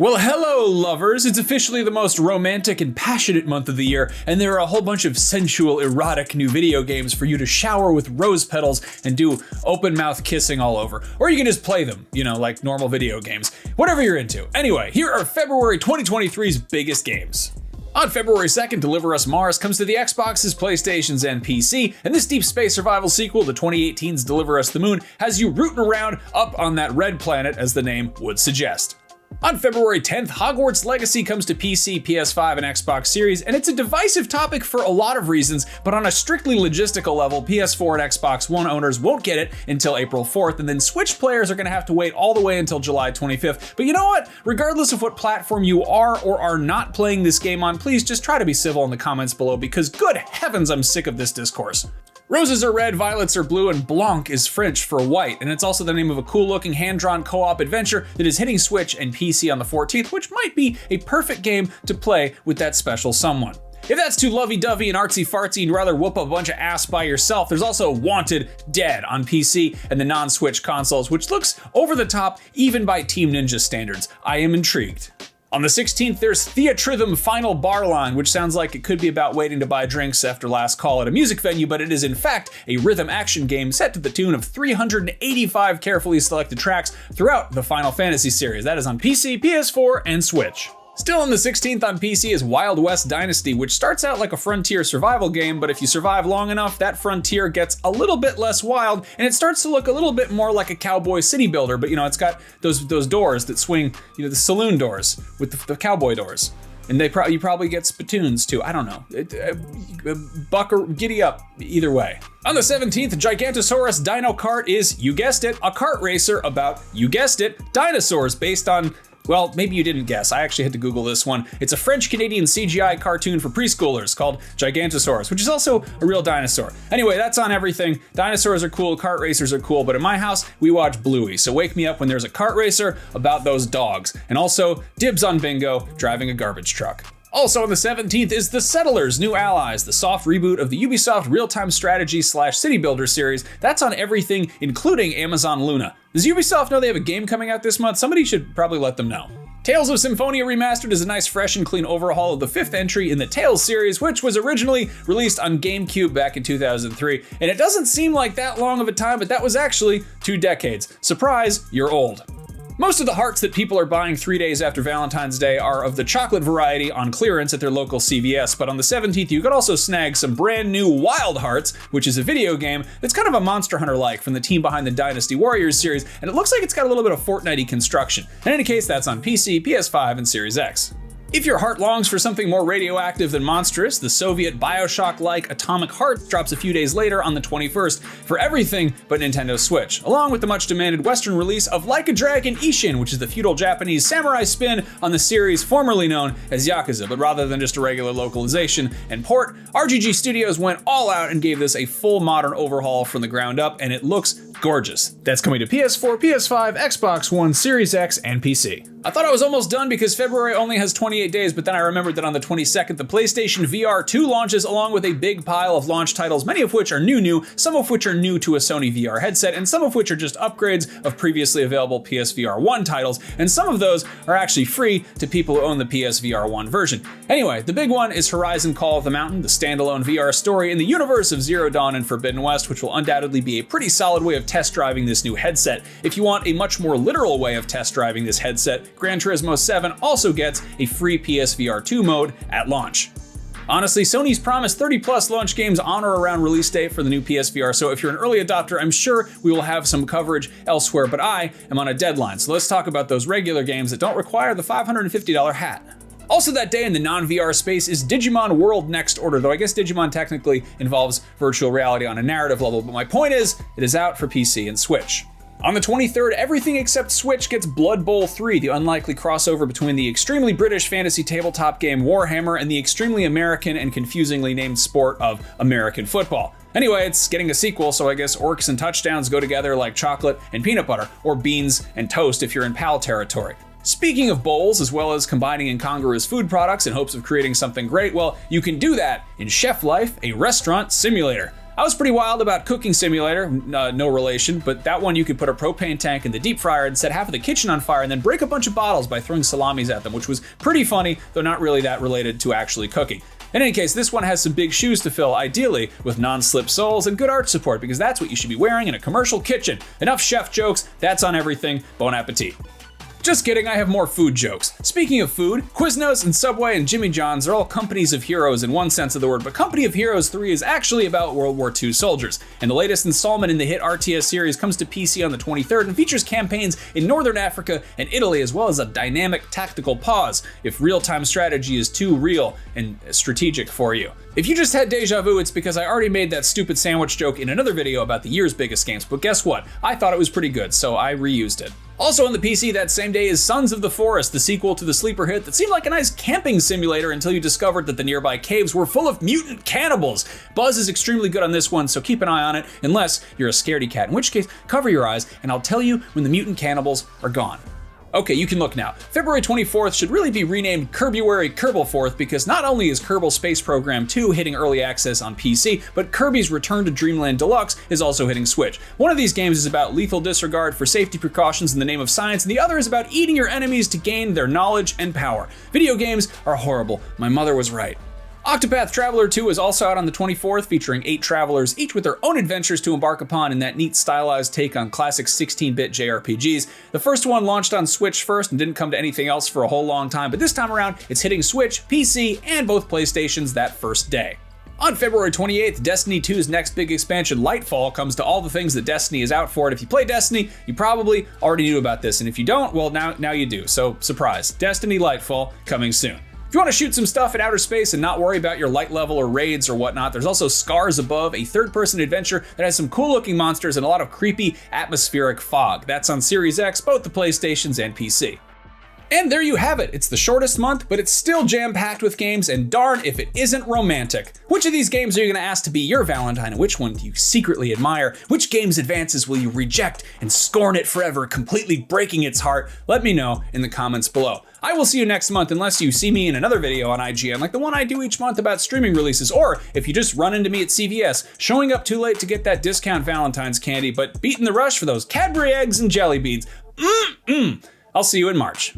Well, hello, lovers! It's officially the most romantic and passionate month of the year, and there are a whole bunch of sensual, erotic new video games for you to shower with rose petals and do open mouth kissing all over. Or you can just play them, like normal video games. Whatever you're into. Anyway, here are February 2023's biggest games. On February 2nd, Deliver Us Mars comes to the Xboxes, PlayStations, and PC, and this deep space survival sequel to 2018's Deliver Us the Moon has you rooting around up on that red planet, as the name would suggest. On February 10th, Hogwarts Legacy comes to PC, PS5, and Xbox Series, and it's a divisive topic for a lot of reasons, but on a strictly logistical level, PS4 and Xbox One owners won't get it until April 4th, and then Switch players are gonna have to wait all the way until July 25th. But you know what? Regardless of what platform you are or are not playing this game on, please just try to be civil in the comments below, because good heavens, I'm sick of this discourse. Roses are red, violets are blue, and Blanc is French for white, and it's also the name of a cool-looking hand-drawn co-op adventure that is hitting Switch and PC on the 14th, which might be a perfect game to play with that special someone. If that's too lovey-dovey and artsy-fartsy and you'd rather whoop a bunch of ass by yourself, there's also Wanted Dead on PC and the non-Switch consoles, which looks over the top even by Team Ninja standards. I am intrigued. On the 16th, there's Theatrhythm Final Bar Line, which sounds like it could be about waiting to buy drinks after last call at a music venue, but it is in fact a rhythm action game set to the tune of 385 carefully selected tracks throughout the Final Fantasy series. That is on PC, PS4, and Switch. Still on the 16th on PC is West Dynasty, which starts out like a frontier survival game, but if you survive long enough, that frontier gets a little bit less wild, and it starts to look a little bit more like a cowboy city builder, but it's got those doors that swing, the saloon doors with the cowboy doors. And you probably get spittoons too, I don't know. Buck or giddy up, either way. On the 17th, Gigantosaurus Dino Kart is, you guessed it, a kart racer about, you guessed it, dinosaurs based on, well, maybe you didn't guess. I actually had to Google this one. It's a French-Canadian CGI cartoon for preschoolers called Gigantosaurus, which is also a real dinosaur. Anyway, that's on everything. Dinosaurs are cool, kart racers are cool, but in my house, we watch Bluey. So wake me up when there's a kart racer about those dogs. And also, dibs on bingo, driving a garbage truck. Also on the 17th is The Settlers New Allies, the soft reboot of the Ubisoft real-time strategy / city builder series. That's on everything, including Amazon Luna. Does Ubisoft know they have a game coming out this month? Somebody should probably let them know. Tales of Symphonia Remastered is a nice fresh and clean overhaul of the 5th entry in the Tales series, which was originally released on GameCube back in 2003. And it doesn't seem like that long of a time, but that was actually 2 decades. Surprise, you're old. Most of the hearts that people are buying 3 days after Valentine's Day are of the chocolate variety on clearance at their local CVS, but on the 17th you could also snag some brand new Wild Hearts, which is a video game that's kind of a Monster Hunter-like from the team behind the Dynasty Warriors series, and it looks like it's got a little bit of Fortnite-y construction. In any case, that's on PC, PS5, and Series X. If your heart longs for something more radioactive than monstrous, the Soviet Bioshock-like Atomic Heart drops a few days later on the 21st for everything but Nintendo Switch, along with the much-demanded Western release of Like a Dragon Ishin, which is the feudal Japanese samurai spin on the series formerly known as Yakuza, but rather than just a regular localization and port, RGG Studios went all out and gave this a full modern overhaul from the ground up, and it looks gorgeous. That's coming to PS4, PS5, Xbox One, Series X, and PC. I thought I was almost done because February only has 28 days, but then I remembered that on the 22nd, the PlayStation VR 2 launches along with a big pile of launch titles, many of which are new, some of which are new to a Sony VR headset, and some of which are just upgrades of previously available PSVR 1 titles, and some of those are actually free to people who own the PSVR 1 version. Anyway, the big one is Horizon Call of the Mountain, the standalone VR story in the universe of Zero Dawn and Forbidden West, which will undoubtedly be a pretty solid way of test driving this new headset. If you want a much more literal way of test driving this headset, Gran Turismo 7 also gets a free PSVR 2 mode at launch. Honestly, Sony's promised 30+ launch games on or around release date for the new PSVR, so if you're an early adopter, I'm sure we will have some coverage elsewhere, but I am on a deadline, so let's talk about those regular games that don't require the $550 hat. Also that day in the non-VR space is Digimon World Next Order, though I guess Digimon technically involves virtual reality on a narrative level, but my point is, it is out for PC and Switch. On the 23rd, everything except Switch gets Blood Bowl 3, the unlikely crossover between the extremely British fantasy tabletop game Warhammer and the extremely American and confusingly named sport of American football. Anyway, it's getting a sequel, so I guess orcs and touchdowns go together like chocolate and peanut butter, or beans and toast if you're in PAL territory. Speaking of bowls, as well as combining incongruous food products in hopes of creating something great, well, you can do that in Chef Life, a restaurant simulator. I was pretty wild about Cooking Simulator, no relation, but that one you could put a propane tank in the deep fryer and set half of the kitchen on fire and then break a bunch of bottles by throwing salamis at them, which was pretty funny, though not really that related to actually cooking. In any case, this one has some big shoes to fill, ideally with non-slip soles and good art support, because that's what you should be wearing in a commercial kitchen. Enough chef jokes, that's on everything, bon appetit. Just kidding, I have more food jokes. Speaking of food, Quiznos and Subway and Jimmy John's are all companies of heroes in one sense of the word, but Company of Heroes 3 is actually about World War II soldiers. And the latest installment in the hit RTS series comes to PC on the 23rd and features campaigns in Northern Africa and Italy, as well as a dynamic tactical pause if real-time strategy is too real and strategic for you. If you just had deja vu, it's because I already made that stupid sandwich joke in another video about the year's biggest games, but guess what? I thought it was pretty good, so I reused it. Also on the PC that same day is Sons of the Forest, the sequel to the sleeper hit that seemed like a nice camping simulator until you discovered that the nearby caves were full of mutant cannibals. Buzz is extremely good on this one, so keep an eye on it, unless you're a scaredy cat, in which case cover your eyes and I'll tell you when the mutant cannibals are gone. Okay, you can look now. February 24th should really be renamed Kirbyuary Kerbal because not only is Kerbal Space Program 2 hitting early access on PC, but Kirby's Return to Dream Land Deluxe is also hitting Switch. One of these games is about lethal disregard for safety precautions in the name of science, and the other is about eating your enemies to gain their knowledge and power. Video games are horrible. My mother was right. Octopath Traveler 2 is also out on the 24th, featuring 8 travelers, each with their own adventures to embark upon in that neat stylized take on classic 16-bit JRPGs. The first one launched on Switch first and didn't come to anything else for a whole long time, but this time around, it's hitting Switch, PC, and both PlayStations that first day. On February 28th, Destiny 2's next big expansion, Lightfall, comes to all the things that Destiny is out for. And if you play Destiny, you probably already knew about this, and if you don't, well, now you do. So, surprise, Destiny Lightfall coming soon. If you want to shoot some stuff in outer space and not worry about your light level or raids or whatnot, there's also Scars Above, a third-person adventure that has some cool-looking monsters and a lot of creepy atmospheric fog. That's on Series X, both the PlayStations and PC. And there you have it. It's the shortest month, but it's still jam-packed with games, and darn if it isn't romantic. Which of these games are you going to ask to be your Valentine, and which one do you secretly admire? Which game's advances will you reject and scorn it forever, completely breaking its heart? Let me know in the comments below. I will see you next month unless you see me in another video on IGN like the one I do each month about streaming releases, or if you just run into me at CVS, showing up too late to get that discount Valentine's candy, but beating the rush for those Cadbury eggs and jelly beans. I'll see you in March.